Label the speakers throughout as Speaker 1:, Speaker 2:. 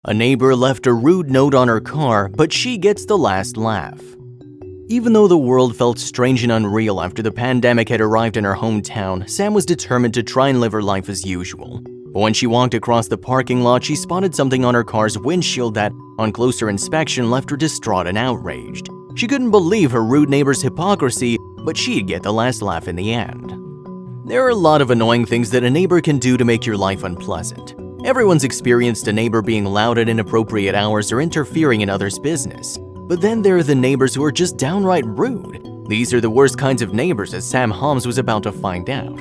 Speaker 1: A neighbor left a rude note on her car, but she gets the last laugh. Even though the world felt strange and unreal after the pandemic had arrived in her hometown, Sam was determined to try and live her life as usual. But when she walked across the parking lot, she spotted something on her car's windshield that, on closer inspection, left her distraught and outraged. She couldn't believe her rude neighbor's hypocrisy, but she'd get the last laugh in the end. There are a lot of annoying things that a neighbor can do to make your life unpleasant. Everyone's experienced a neighbor being loud at inappropriate hours or interfering in others' business. But then there are the neighbors who are just downright rude. These are the worst kinds of neighbors, as Sam Halms was about to find out.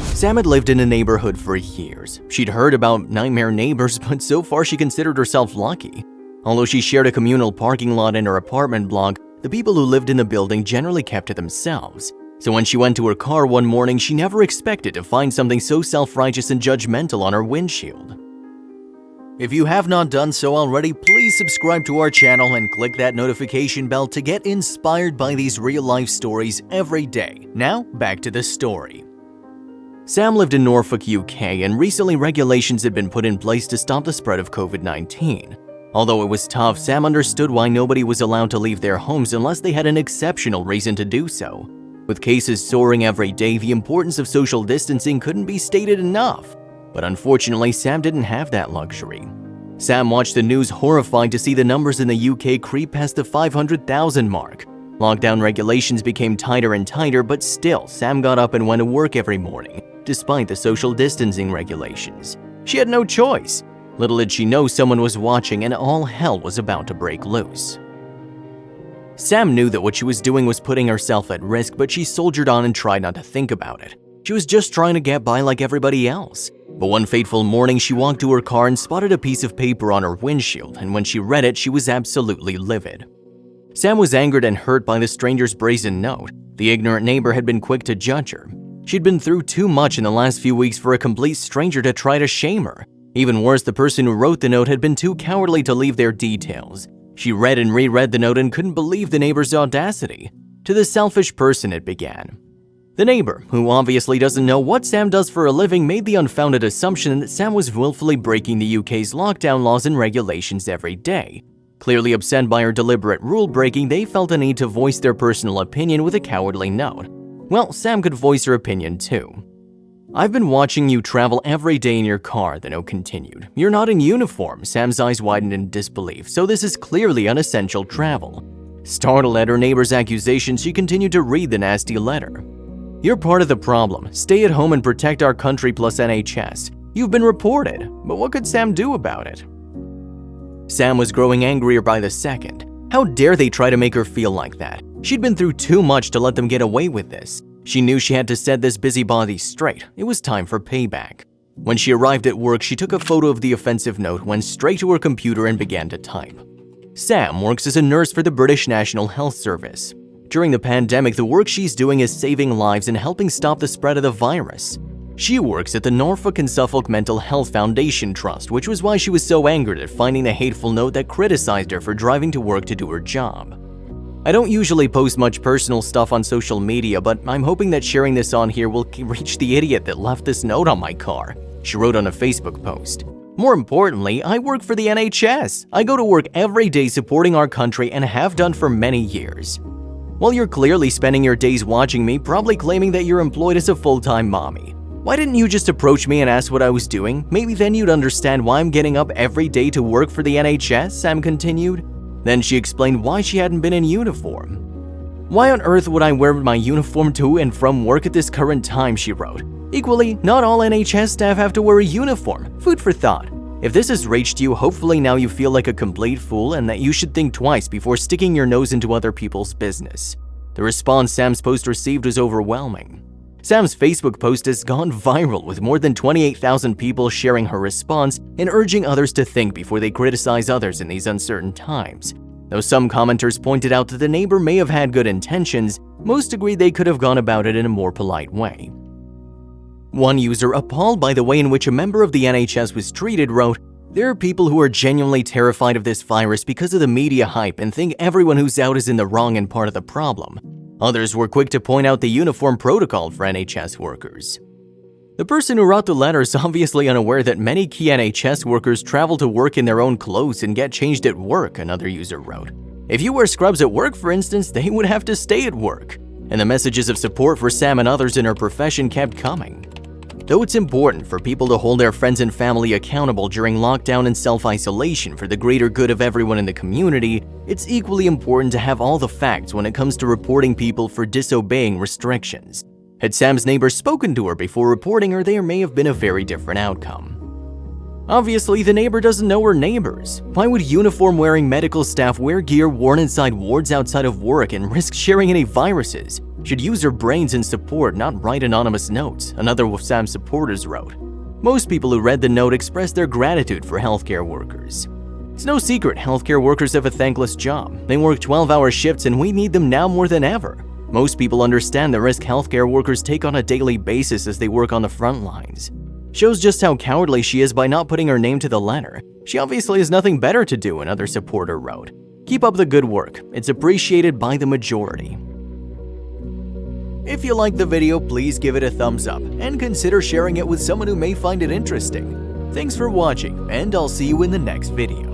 Speaker 1: Sam had lived in a neighborhood for years. She'd heard about nightmare neighbors, but so far she considered herself lucky. Although she shared a communal parking lot in her apartment block, the people who lived in the building generally kept to themselves. So when she went to her car one morning, she never expected to find something so self-righteous and judgmental on her windshield. If you have not done so already, please subscribe to our channel and click that notification bell to get inspired by these real-life stories every day. Now, back to the story. Sam lived in Norfolk, UK, and recently regulations had been put in place to stop the spread of COVID-19. Although it was tough, Sam understood why nobody was allowed to leave their homes unless they had an exceptional reason to do so. With cases soaring every day, the importance of social distancing couldn't be stated enough. But unfortunately, Sam didn't have that luxury. Sam watched the news horrified to see the numbers in the UK creep past the 500,000 mark. Lockdown regulations became tighter and tighter, but still, Sam got up and went to work every morning, despite the social distancing regulations. She had no choice. Little did she know someone was watching and all hell was about to break loose. Sam knew that what she was doing was putting herself at risk, but she soldiered on and tried not to think about it. She was just trying to get by like everybody else. But one fateful morning, she walked to her car and spotted a piece of paper on her windshield, and when she read it, she was absolutely livid. Sam was angered and hurt by the stranger's brazen note. The ignorant neighbor had been quick to judge her. She'd been through too much in the last few weeks for a complete stranger to try to shame her. Even worse, the person who wrote the note had been too cowardly to leave their details. She read and reread the note and couldn't believe the neighbor's audacity. To the selfish person, it began. The neighbor, who obviously doesn't know what Sam does for a living, made the unfounded assumption that Sam was willfully breaking the UK's lockdown laws and regulations every day. Clearly upset by her deliberate rule-breaking, they felt a need to voice their personal opinion with a cowardly note. Well, Sam could voice her opinion too. "I've been watching you travel every day in your car," the note continued. "You're not in uniform." Sam's eyes widened in disbelief, so this is clearly unessential travel. Startled at her neighbor's accusations, she continued to read the nasty letter. "You're part of the problem. Stay at home and protect our country plus NHS. You've been reported." But what could Sam do about it? Sam was growing angrier by the second. How dare they try to make her feel like that? She'd been through too much to let them get away with this. She knew she had to set this busybody straight. It was time for payback. When she arrived at work, she took a photo of the offensive note, went straight to her computer and began to type. Sam works as a nurse for the British National Health Service. During the pandemic, the work she's doing is saving lives and helping stop the spread of the virus. She works at the Norfolk and Suffolk Mental Health Foundation Trust, which was why she was so angered at finding the hateful note that criticized her for driving to work to do her job. "I don't usually post much personal stuff on social media, but I'm hoping that sharing this on here will reach the idiot that left this note on my car," she wrote on a Facebook post. "More importantly, I work for the NHS. I go to work every day supporting our country and have done for many years. While you're clearly spending your days watching me, probably claiming that you're employed as a full-time mommy. Why didn't you just approach me and ask what I was doing? Maybe then you'd understand why I'm getting up every day to work for the NHS," Sam continued. Then she explained why she hadn't been in uniform. "Why on earth would I wear my uniform to and from work at this current time?" she wrote. "Equally, not all NHS staff have to wear a uniform. Food for thought. If this has reached you, hopefully now you feel like a complete fool and that you should think twice before sticking your nose into other people's business." The response Sam's post received was overwhelming. Sam's Facebook post has gone viral, with more than 28,000 people sharing her response and urging others to think before they criticize others in these uncertain times. Though some commenters pointed out that the neighbor may have had good intentions, most agreed they could have gone about it in a more polite way. One user, appalled by the way in which a member of the NHS was treated, wrote, "There are people who are genuinely terrified of this virus because of the media hype and think everyone who's out is in the wrong and part of the problem." Others were quick to point out the uniform protocol for NHS workers. The person who wrote the letter is obviously unaware that many key NHS workers travel to work in their own clothes and get changed at work, another user wrote. If you wear scrubs at work, for instance, they would have to stay at work. And the messages of support for Sam and others in her profession kept coming. Though it's important for people to hold their friends and family accountable during lockdown and self-isolation for the greater good of everyone in the community, it's equally important to have all the facts when it comes to reporting people for disobeying restrictions. Had Sam's neighbors spoken to her before reporting her, there may have been a very different outcome. Obviously, the neighbor doesn't know her neighbors. Why would uniform-wearing medical staff wear gear worn inside wards outside of work and risk sharing any viruses? Should use their brains in support, not write anonymous notes, another of Sam's supporters wrote. Most people who read the note expressed their gratitude for healthcare workers. It's no secret healthcare workers have a thankless job. They work 12-hour shifts and we need them now more than ever. Most people understand the risk healthcare workers take on a daily basis as they work on the front lines. Shows just how cowardly she is by not putting her name to the letter. She obviously has nothing better to do, another supporter wrote. Keep up the good work. It's appreciated by the majority. If you liked the video, please give it a thumbs up and consider sharing it with someone who may find it interesting. Thanks for watching, and I'll see you in the next video.